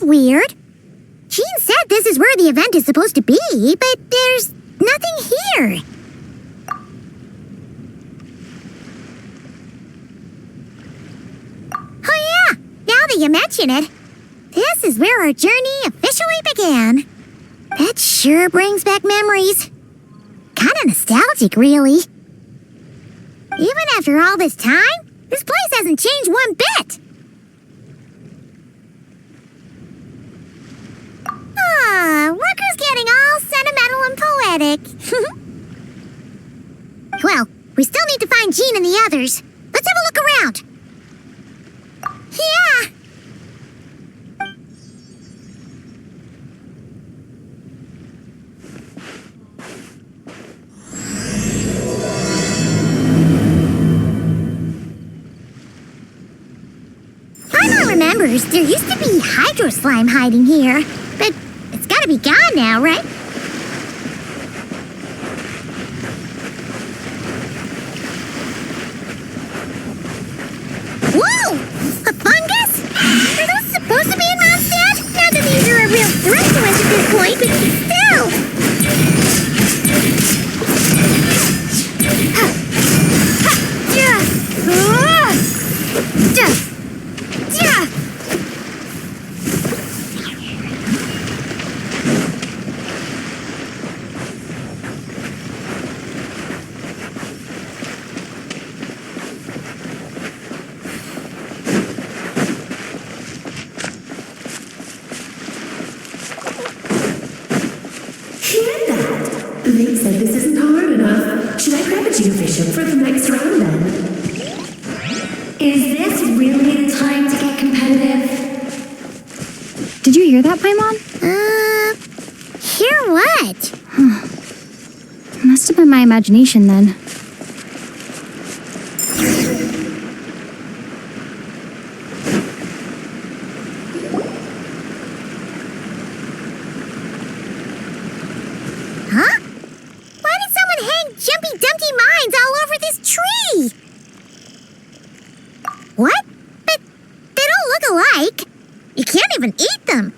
weird. Jean said this is where the event is supposed to be, but there's nothing here. Oh yeah, now that you mention it, this is where our journey officially began. That sure brings back memories. Kinda nostalgic, really. Even after all this time, this place hasn't changed one bit. Look who's getting all sentimental and poetic. Well, we still need to find Jean and the others. Let's have a look around. Yeah. Paimon remembers there used to be hydro slime hiding here, but it's gotta be gone now, right? Whoa! A fungus? Are those supposed to be in Mondstadt? Not that these are a real threat to us at this point, but still! Link said this isn't hard enough. Should I grab a geofishing for the next round then? Is this really the time to get competitive? Did you hear that, Paimon? Hear what? Must have been my imagination then. Huh? Why did someone hang Jumpy Dumpty mines all over this tree? What? But they don't look alike. You can't even eat them.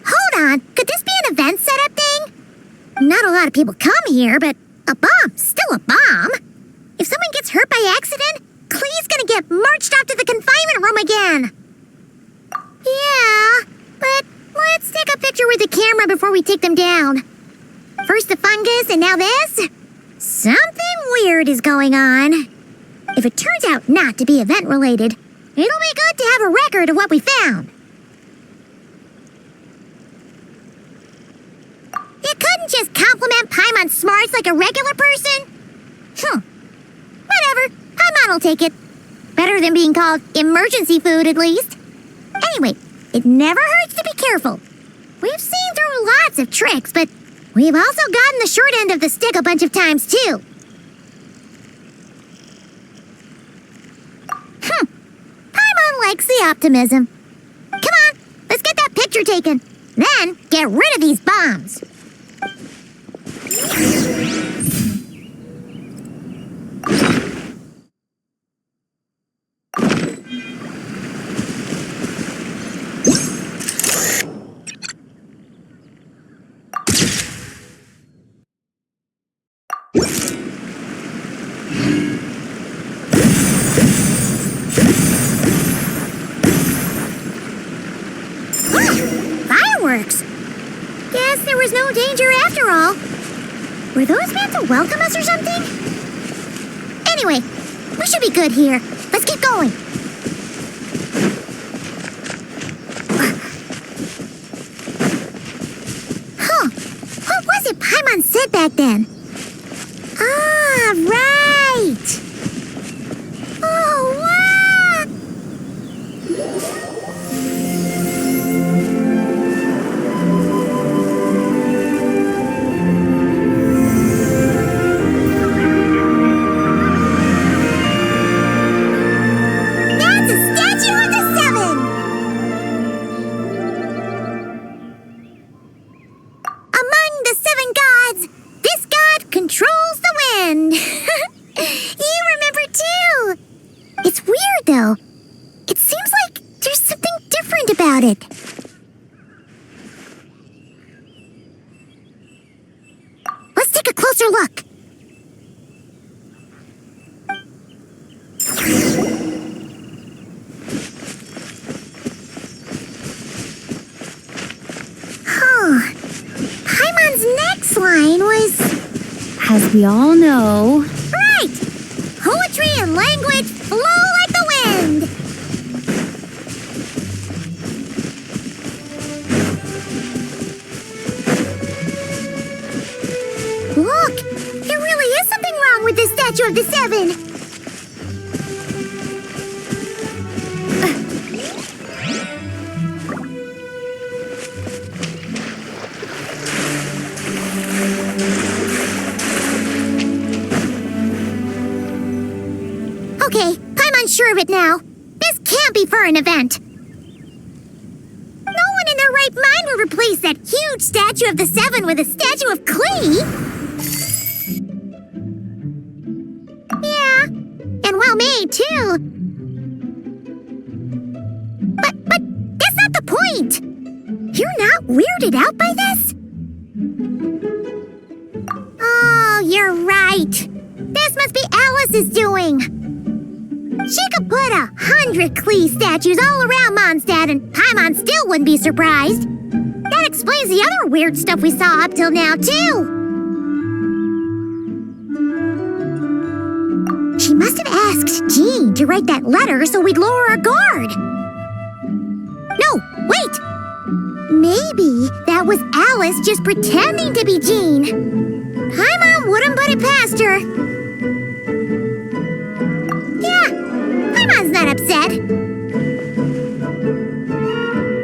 Hold on. Could this be an event setup thing? Not a lot of people come here, but a bomb's still a bomb. If someone gets hurt by accident, Clee's gonna get marched off to the confinement room again. Yeah, but let's take a picture with the camera before we take them down. First the fungus, and now this? Something weird is going on. If it turns out not to be event-related, it'll be good to have a record of what we found. You couldn't just compliment Paimon's smarts like a regular person? Whatever. Paimon will take it. Better than being called emergency food, at least. Anyway, it never hurts to be careful. We've seen through lots of tricks, but we've also gotten the short end of the stick a bunch of times, too. Paimon likes the optimism. Come on, let's get that picture taken. Then, get rid of these bombs. Fireworks! Guess there was no danger after all. Were those meant to welcome us or something? Anyway, we should be good here. Let's keep going. What was it Paimon said back then? Ah, right! Oh, wow! Controls the wind. You remember too. It's weird though. It seems like there's something different about about it. Let's take a closer look. Huh. Paimon's next line was... As we all know, Right! Poetry and language flow like the wind! Look! There really is something wrong with this statue of the Seven! Okay, Paimon's sure of it now. This can't be for an event. No one in their right mind would replace that huge statue of the Seven with a statue of Klee. Yeah, and well made too. But that's not the point. You're not weirded out by this? Oh, you're right. This must be Alice's doing. She could put 100 Klee statues all around Mondstadt and Paimon still wouldn't be surprised. That explains the other weird stuff we saw up till now, too. She must have asked Jean to write that letter so we'd lower our guard. No, wait! Maybe that was Alice just pretending to be Jean. Paimon wouldn't put it past her. Yeah, Paimon's not upset.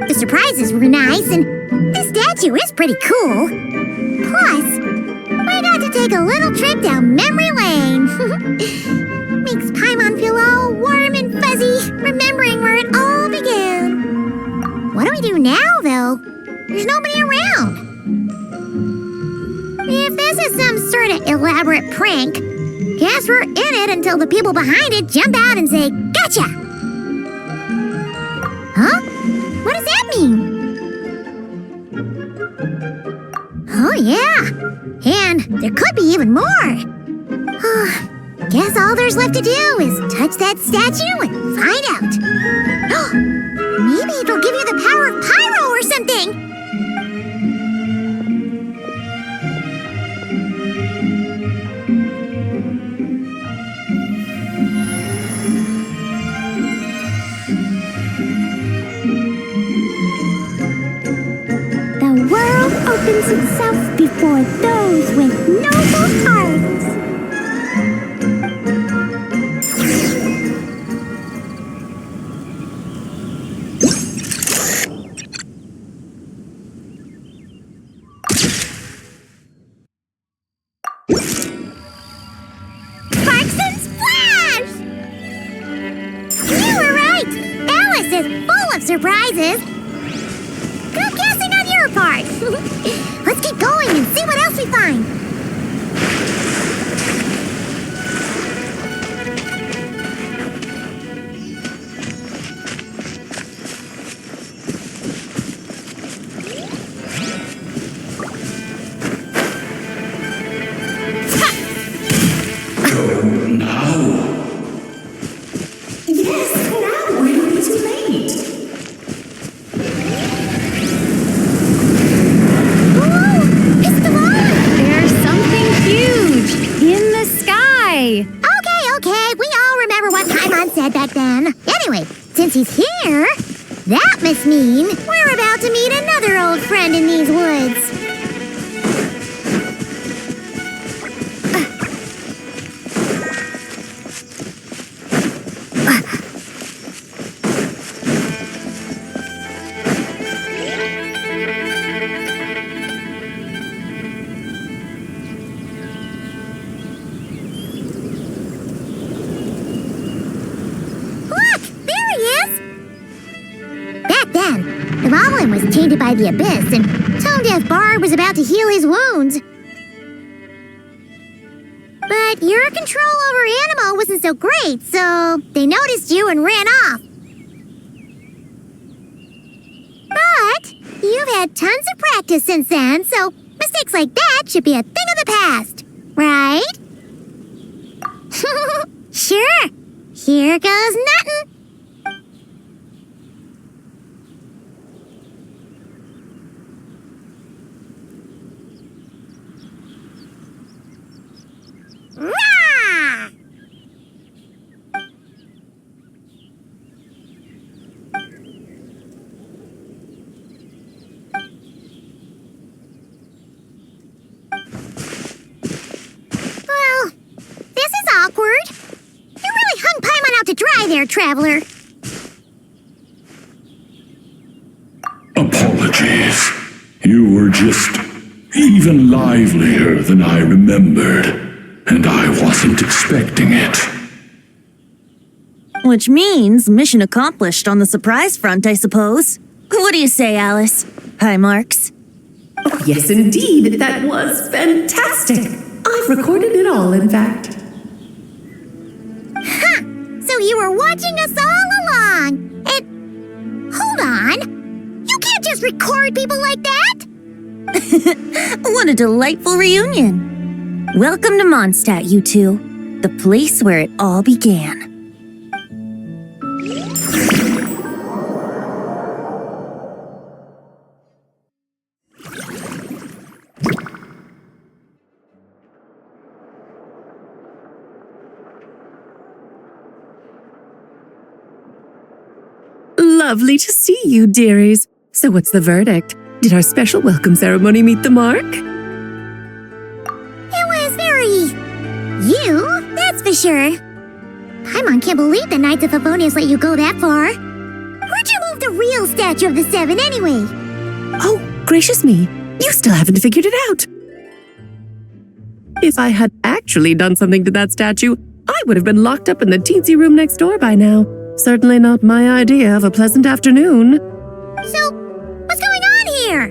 The surprises were nice, and this statue is pretty cool. Plus, we got to take a little trip down memory lane. Makes Paimon feel all warm and fuzzy, remembering where it all began. What do we do now, though? There's nobody around. If this is some sort of elaborate prank, guess we're in it until the people behind it jump out and say, "Gotcha!" Huh? What does that mean? Oh, yeah. And there could be even more. Guess all there's left to do is touch that statue and find out. Maybe it'll give you the power of pyro or something. The world opens itself before those with noble hearts. Sparks and splash! You were right! Alice is full of surprises. Good guessing on your part. Let's keep going and see what else we find. Yes, now or it'll be too late. Whoa! It's the moon! there's something huge in the sky. Okay, we all remember what Paimon said back then. Anyway, since he's here, that must mean we're about to meet another old friend in these woods. Look, there he is! Back then, Evalin was tainted by the abyss, and Tone-Deaf Bard was about to heal his wounds. But your control over Animo wasn't so great, so they noticed you and ran off. You've had tons of practice since then, so mistakes like that should be a thing of the past, right? Sure. Here goes nothing. Rah! Well, this is awkward. You really hung Paimon out to dry there, traveler. Apologies. You were just even livelier than I remembered, and I wasn't expecting it. Which means mission accomplished on the surprise front, I suppose. What do you say, Alice? Hi, Marks. Oh, yes, indeed. That was fantastic. I've recorded it all, in fact. Ha! So you were watching us all along. And hold on. You can't just record people like that. What a delightful reunion. Welcome to Mondstadt, you two. The place where it all began. Lovely to see you, dearies. So what's the verdict? Did our special welcome ceremony meet the mark? It was very... you, that's for sure. Paimon can't believe the Knights of Favonius let you go that far. Where'd you move the real statue of the Seven anyway? Oh, gracious me. You still haven't figured it out. If I had actually done something to that statue, I would have been locked up in the teensy room next door by now. Certainly not my idea of a pleasant afternoon. So, what's going on here?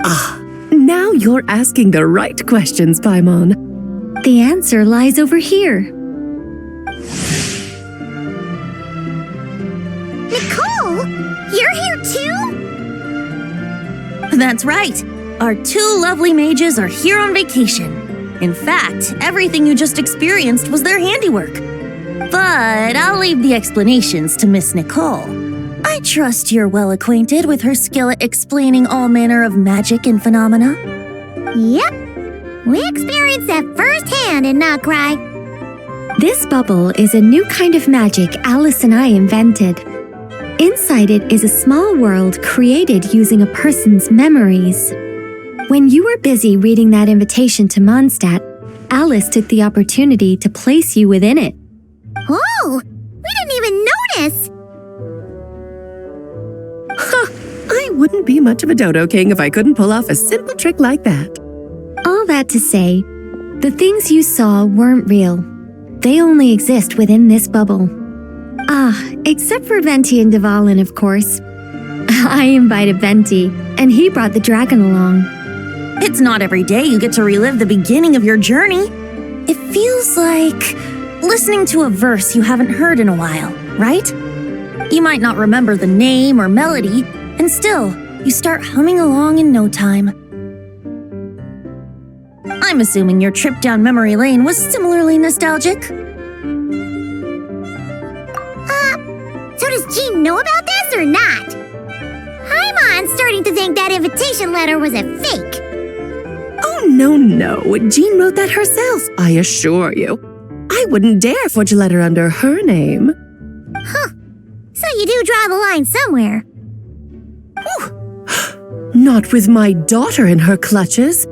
Ah, now you're asking the right questions, Paimon. The answer lies over here. Nicole, you're here too? That's right. Our two lovely mages are here on vacation. In fact, everything you just experienced was their handiwork. But I'll leave the explanations to Miss Nicole. I trust you're well acquainted with her skill at explaining all manner of magic and phenomena. Yep. We experienced that firsthand in Notcry. This bubble is a new kind of magic Alice and I invented. Inside it is a small world created using a person's memories. When you were busy reading that invitation to Mondstadt, Alice took the opportunity to place you within it. Oh, we didn't even notice. I wouldn't be much of a dodo king if I couldn't pull off a simple trick like that. All that to say, the things you saw weren't real. They only exist within this bubble. Ah, except for Venti and Dvalin, of course. I invited Venti, and he brought the dragon along. It's not every day you get to relive the beginning of your journey. It feels like listening to a verse you haven't heard in a while, right? You might not remember the name or melody, and still, you start humming along in no time. I'm assuming your trip down memory lane was similarly nostalgic. So does Jean know about this or not? Paimon's starting to think that invitation letter was a fake. Oh, no. Jean wrote that herself, I assure you. I wouldn't dare forge a letter under her name. Huh. So you do draw the line somewhere. Not with my daughter in her clutches.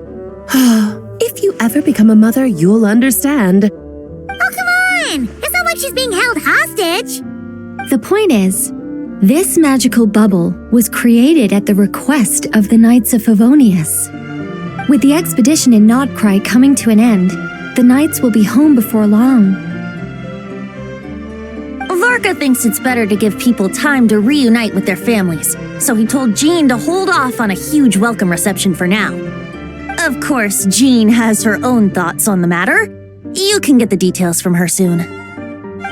If you ever become a mother, you'll understand. Oh, come on! It's not like she's being held hostage. The point is, this magical bubble was created at the request of the Knights of Favonius. With the expedition in Nodcry coming to an end, the Knights will be home before long. Varka thinks it's better to give people time to reunite with their families, so he told Jean to hold off on a huge welcome reception for now. Of course, Jean has her own thoughts on the matter. You can get the details from her soon.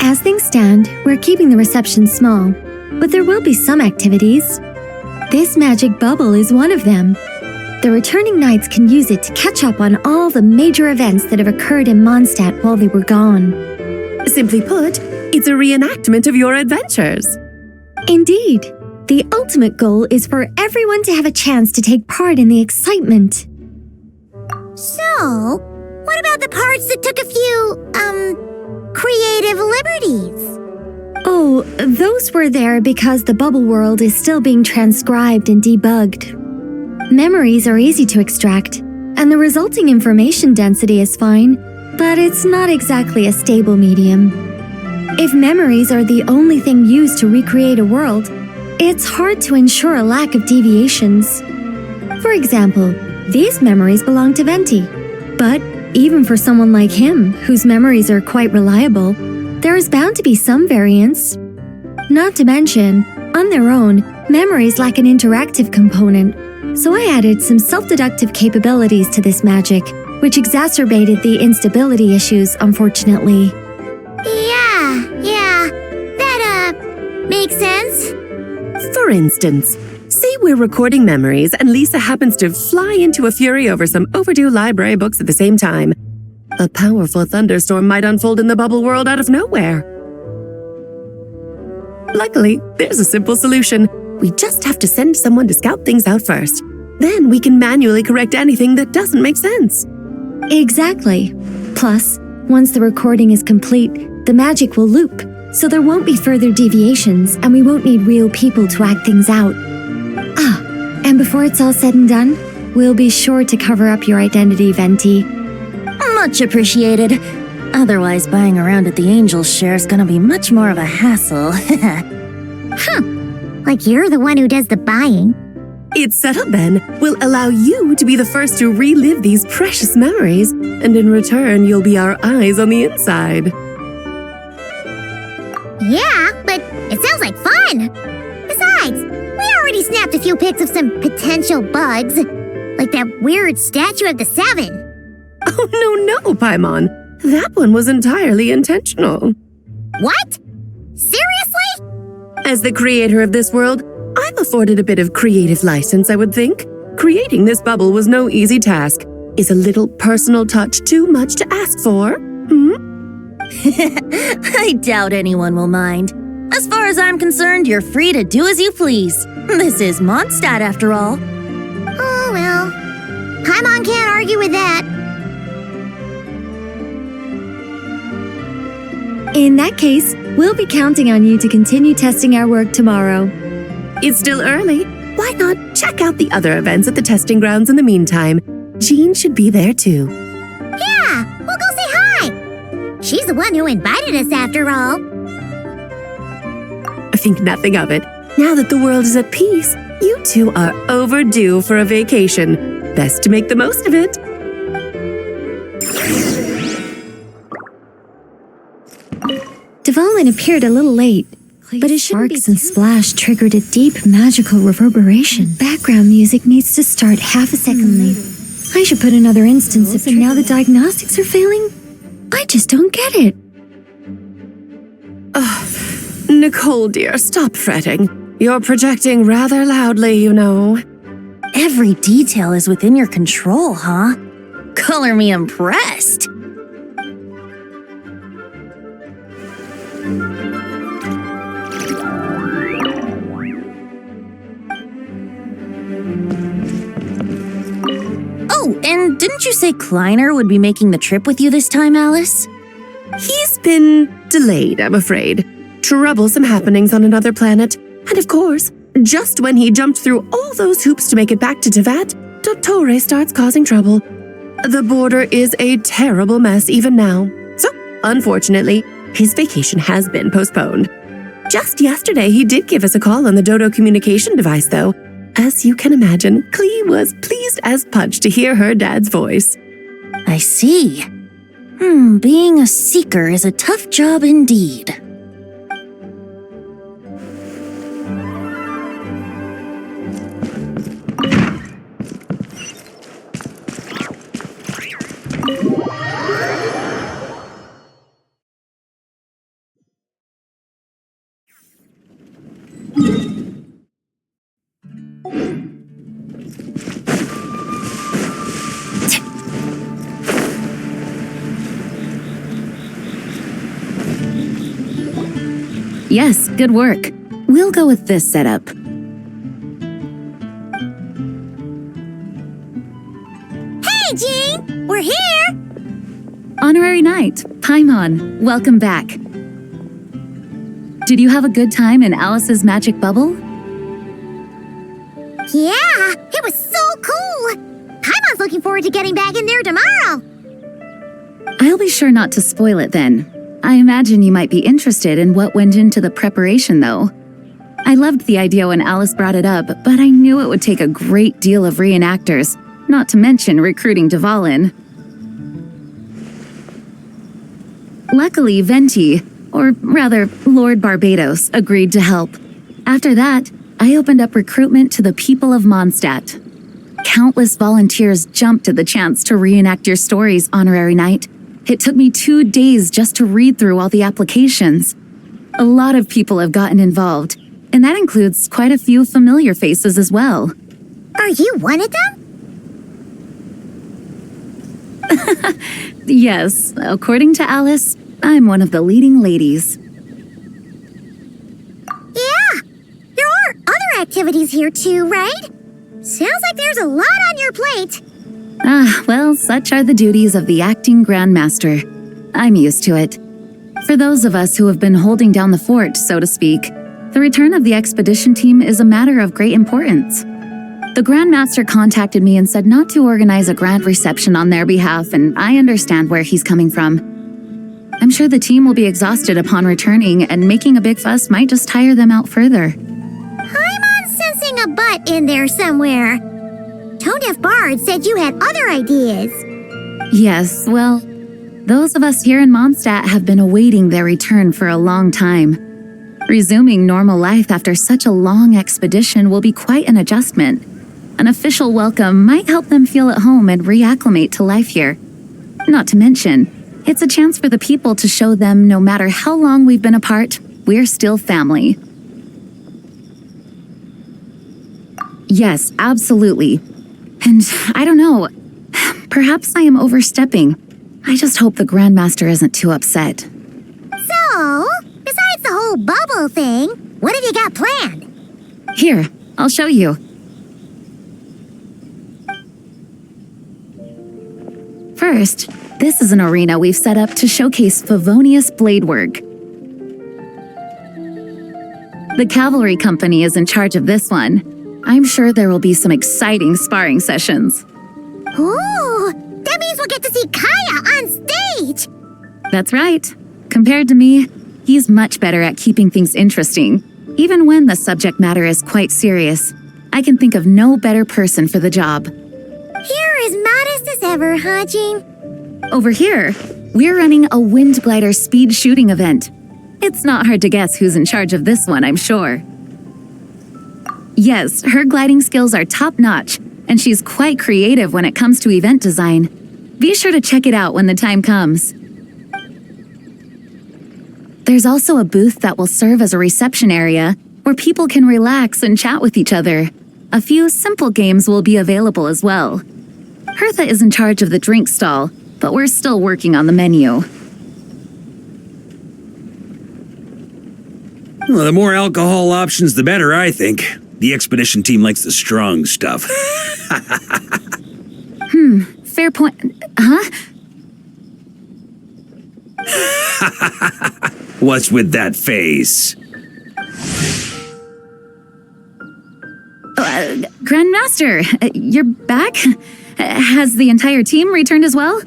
As things stand, we're keeping the reception small, but there will be some activities. This magic bubble is one of them. The returning knights can use it to catch up on all the major events that have occurred in Mondstadt while they were gone. Simply put, it's a reenactment of your adventures. Indeed, the ultimate goal is for everyone to have a chance to take part in the excitement. So, what about the parts that took a few, creative liberties? Oh, those were there because the bubble world is still being transcribed and debugged. Memories are easy to extract, and the resulting information density is fine, but it's not exactly a stable medium. If memories are the only thing used to recreate a world, it's hard to ensure a lack of deviations. For example, these memories belong to Venti, but even for someone like him, whose memories are quite reliable, there is bound to be some variance. Not to mention, on their own, memories lack an interactive component, so I added some self-deductive capabilities to this magic, which exacerbated the instability issues, unfortunately. Yeah, that, makes sense. For instance, say we're recording memories and Lisa happens to fly into a fury over some overdue library books at the same time. A powerful thunderstorm might unfold in the bubble world out of nowhere. Luckily, there's a simple solution. We just have to send someone to scout things out first. Then we can manually correct anything that doesn't make sense. Exactly. Plus, once the recording is complete, the magic will loop, so there won't be further deviations and we won't need real people to act things out. Ah, and before it's all said and done, we'll be sure to cover up your identity, Venti. Much appreciated. Otherwise, buying around at the Angel's share is gonna be much more of a hassle. Like you're the one who does the buying. It's settled then. We'll allow you to be the first to relive these precious memories, and in return, you'll be our eyes on the inside. Yeah, but it sounds like fun. Besides, we already snapped a few pics of some potential bugs, like that weird statue of the Seven. Oh, no, Paimon. That one was entirely intentional. What? Seriously? As the creator of this world, I'm afforded a bit of creative license, I would think. Creating this bubble was no easy task. Is a little personal touch too much to ask for? I doubt anyone will mind. As far as I'm concerned, you're free to do as you please. This is Mondstadt, after all. Oh, well. Paimon can't argue with that. In that case, we'll be counting on you to continue testing our work tomorrow. It's still early. Why not check out the other events at the testing grounds in the meantime? Jean should be there too. Yeah, we'll go say hi. She's the one who invited us, after all. Think nothing of it. Now that the world is at peace, you two are overdue for a vacation. Best to make the most of it. Development appeared a little late, but his sparks and splash triggered a deep magical reverberation. Background music needs to start half a second later. I should put another instance if now the diagnostics are failing. I just don't get it. Nicole, dear, stop fretting. You're projecting rather loudly, you know. Every detail is within your control, huh? Color me impressed. Oh, and didn't you say Kleiner would be making the trip with you this time, Alice? He's been delayed, I'm afraid. Troublesome happenings on another planet. And of course, just when he jumped through all those hoops to make it back to Tevat, Dottore starts causing trouble. The border is a terrible mess even now. So, unfortunately, his vacation has been postponed. Just yesterday, he did give us a call on the Dodo communication device, though. As you can imagine, Klee was pleased as punch to hear her dad's voice. I see. Being a seeker is a tough job indeed. Yes, good work. We'll go with this setup. Hey, Jean! We're here! Honorary Knight, Paimon, welcome back. Did you have a good time in Alice's magic bubble? Yeah, it was so cool! Paimon's looking forward to getting back in there tomorrow! I'll be sure not to spoil it then. I imagine you might be interested in what went into the preparation, though. I loved the idea when Alice brought it up, but I knew it would take a great deal of reenactors, not to mention recruiting Dvalin. Luckily, Venti, or rather, Lord Barbados, agreed to help. After that, I opened up recruitment to the people of Mondstadt. Countless volunteers jumped at the chance to reenact your stories, Honorary Knight. It took me 2 days just to read through all the applications. A lot of people have gotten involved, and that includes quite a few familiar faces as well. Are you one of them? Yes, according to Alice, I'm one of the leading ladies. Yeah, there are other activities here too, right? Sounds like there's a lot on your plate. Well, such are the duties of the acting Grandmaster. I'm used to it. For those of us who have been holding down the fort, so to speak, the return of the expedition team is a matter of great importance. The Grandmaster contacted me and said not to organize a grand reception on their behalf, and I understand where he's coming from. I'm sure the team will be exhausted upon returning, and making a big fuss might just tire them out further. I'm sensing a butt in there somewhere. Tone Deaf Bard said you had other ideas. Yes, well, those of us here in Mondstadt have been awaiting their return for a long time. Resuming normal life after such a long expedition will be quite an adjustment. An official welcome might help them feel at home and reacclimate to life here. Not to mention, it's a chance for the people to show them no matter how long we've been apart, we're still family. Yes, absolutely. And I don't know, perhaps I am overstepping. I just hope the Grandmaster isn't too upset. So, besides the whole bubble thing, what have you got planned? Here, I'll show you. First, this is an arena we've set up to showcase Favonius blade work. The cavalry company is in charge of this one. I'm sure there will be some exciting sparring sessions. Ooh, that means we'll get to see Kaya on stage! That's right. Compared to me, he's much better at keeping things interesting, even when the subject matter is quite serious. I can think of no better person for the job. You're as modest as ever, huh, Jean? Over here, we're running a wind glider speed shooting event. It's not hard to guess who's in charge of this one, I'm sure. Yes, her gliding skills are top-notch, and she's quite creative when it comes to event design. Be sure to check it out when the time comes. There's also a booth that will serve as a reception area where people can relax and chat with each other. A few simple games will be available as well. Hertha is in charge of the drink stall, but we're still working on the menu. Well, the more alcohol options, the better, I think. The expedition team likes the strong stuff. Fair point. Huh? What's with that face? Grandmaster, you're back? Has the entire team returned as well?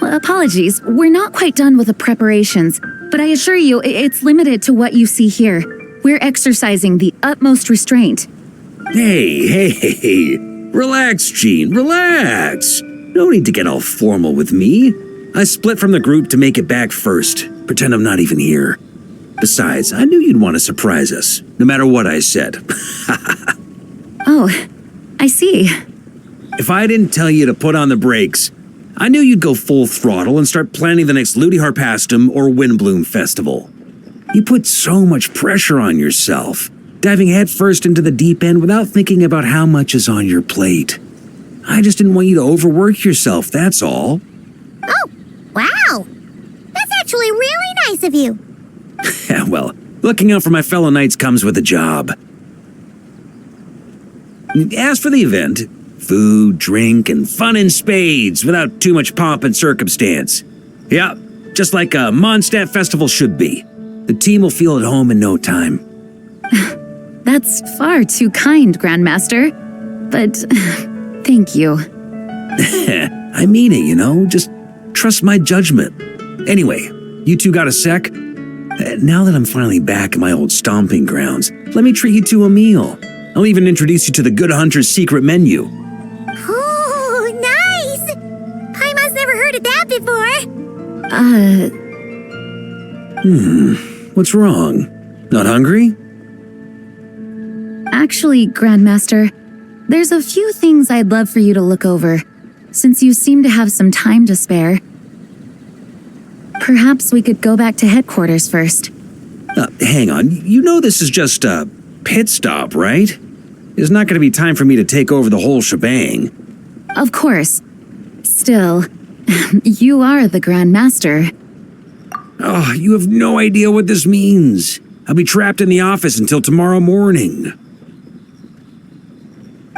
Apologies, we're not quite done with the preparations, but I assure you it's limited to what you see here. We're exercising the utmost restraint. Hey. Relax, Jean, relax. No need to get all formal with me. I split from the group to make it back first. Pretend I'm not even here. Besides, I knew you'd want to surprise us, no matter what I said. Oh, I see. If I didn't tell you to put on the brakes, I knew you'd go full throttle and start planning the next Ludi Harpastum or Windbloom Festival. You put so much pressure on yourself, diving headfirst into the deep end without thinking about how much is on your plate. I just didn't want you to overwork yourself, that's all. Oh, wow! That's actually really nice of you. Well, Looking out for my fellow knights comes with a job. As for the event, food, drink, and fun in spades without too much pomp and circumstance. Yeah, just like a Mondstadt festival should be. The team will feel at home in no time. That's far too kind, Grandmaster. But thank you. I mean it, you know? Just trust my judgment. Anyway, you two got a sec? Now that I'm finally back in my old stomping grounds, let me treat you to a meal. I'll even introduce you to the Good Hunter's secret menu. Oh, nice! Paimon's never heard of that before. What's wrong? Not hungry? Actually, Grandmaster, there's a few things I'd love for you to look over, since you seem to have some time to spare. Perhaps we could go back to headquarters first. Hang on, you know this is just a pit stop, right? There's not going to be time for me to take over the whole shebang. Of course. Still, you are the Grandmaster. Oh, you have no idea what this means. I'll be trapped in the office until tomorrow morning.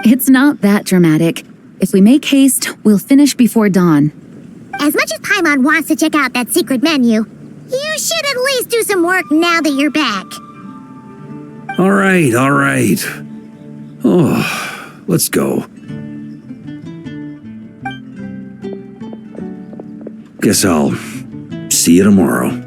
It's not that dramatic. If we make haste, we'll finish before dawn. As much as Paimon wants to check out that secret menu, you should at least do some work now that you're back. All right. Oh, let's go. Guess I'll see you tomorrow.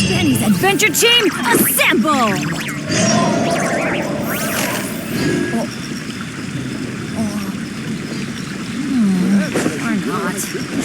Benny's Adventure Chain, assemble! Or not.